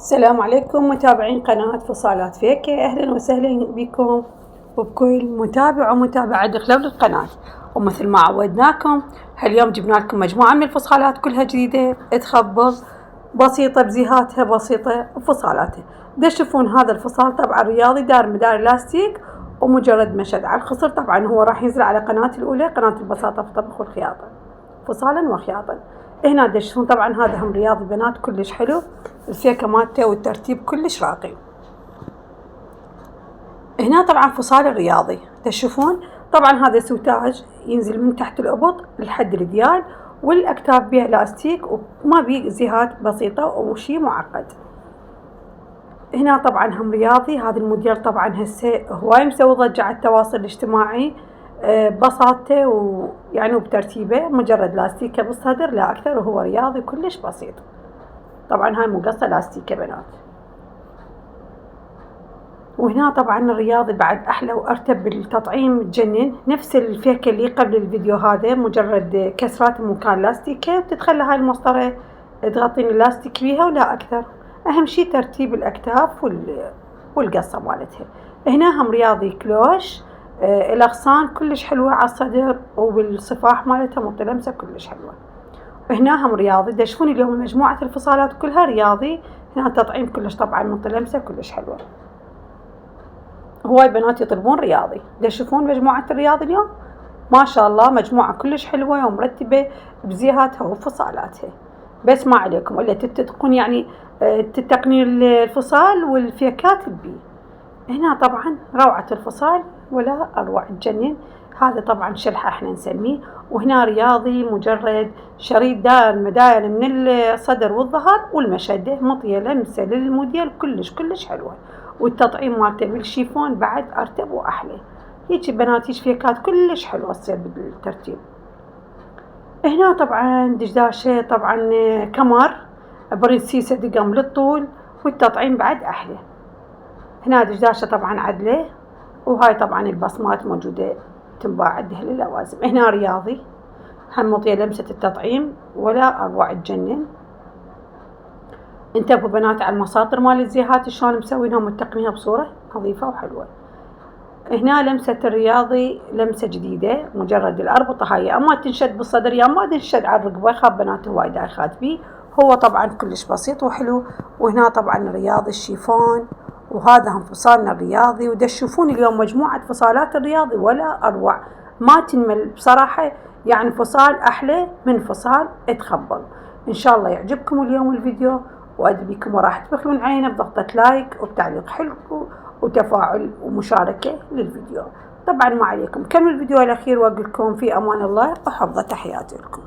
السلام عليكم متابعين قناة فصالات فيكة، أهلا وسهلا بكم وبكل متابع ومتابعة دخلوا للقناة. ومثل ما عودناكم هاليوم جبنا لكم مجموعة من الفصالات كلها جديدة تخبل بسيطة بزيهاتها بسيطة وفصالاتها. تشوفون هذا الفصال طبعا رياضي دار مدار لاستيك ومجرد مشد على الخصر. طبعا هو راح ينزل على قناتي الأولى، قناة البساطة في الطبخ والخياطة فصالا وخياطا. هنا تشوفون طبعا هذا هم رياضي بنات كلش حلو، الفيكة مالته والترتيب كلش راقي. هنا طبعا فصال الرياضي تشوفون طبعا هذا سوتاج ينزل من تحت الأبط لحد الذيال، والأكتاف بها لاستيك وما بيه زيهات بسيطة وشي معقد. هنا طبعا هم رياضي، هذا الموديل طبعا هسه هواي مسوي ضجة على التواصل الاجتماعي ببساطته ويعني وبترتيبه، مجرد لاستيكة بالصدر لا أكثر، وهو رياضي كلش بسيط. طبعا هاي مقصة لاستيكة بنات. وهنا طبعا الرياضي بعد أحلى وأرتب بالتطعيم تجنن، نفس الفيكة اللي قبل الفيديو هذا، مجرد كسرات مكان لاستيكة تتخلى هاي المسطرة تغطين اللاستيك بيها ولا أكثر. أهم شي ترتيب الأكتاف والقصة مالتها. هنا هم رياضي كلوش، الأغصان كلش حلوة على الصدر وبالصفاح مالتها متلمسة كلش حلوة. هنا هم رياضي تشوفون اليوم مجموعة الفصالات كلها رياضي. هنا التطعيم كلش طبعا متلمسة كلش حلوة. هواي بنات يطلبون رياضي، تشوفون مجموعة الرياضي اليوم ما شاء الله مجموعة كلش حلوة ومرتبة بزيهاتها وفصالاتها. بس ما عليكم الا تتقون يعني تتقنين الفصال والفيكات البي. هنا طبعا روعة الفصال ولا أروع تجنن. هذا طبعا شلحة احنا نسميه. وهنا رياضي مجرد شريط دار مداير من الصدر والظهر والمشدة، مطية لمسة للموديل كلش حلوة. والتطعيم مالته بالشيفون بعد أرتب وأحلى. هيك بنات هيك فيكات كلش حلوة تصير بالترتيب. هنا طبعا دشداشة طبعا كمر برنسيسة دقم للطول، والتطعيم بعد أحلى. هنا دشداشة طبعا عدلة، وهاي طبعا البصمات موجودة تنباع عندها للوازم. هنا رياضي هم مطية لمسة التطعيم ولا أروع تجنن. انتبهوا بنات على المساطر مال الزيهات شلون مسوينهم متقنينها بصورة نظيفة وحلوة. هنا لمسة الرياضي لمسة جديدة، مجرد الأربطة هاي أما تنشد بالصدر يا ما تنشد على الرقبة، خاب بنات هواي دايخات بيه. هو طبعا كلش بسيط وحلو. وهنا طبعا رياضي الشيفون، وهذا هم فصالنا الرياضي. تشوفون اليوم مجموعة فصالات الرياضي ولا أروع، ما تنمل بصراحة، يعني فصال أحلى من فصال تخبل. إن شاء الله يعجبكم اليوم الفيديو، وأدبيكم وراح تبخلون عينه بضغطة لايك وبتعليق حلو وتفاعل ومشاركة للفيديو. طبعا ما عليكم كملوا الفيديو الأخير وأقول لكم في أمان الله وحفظ تحياتي لكم.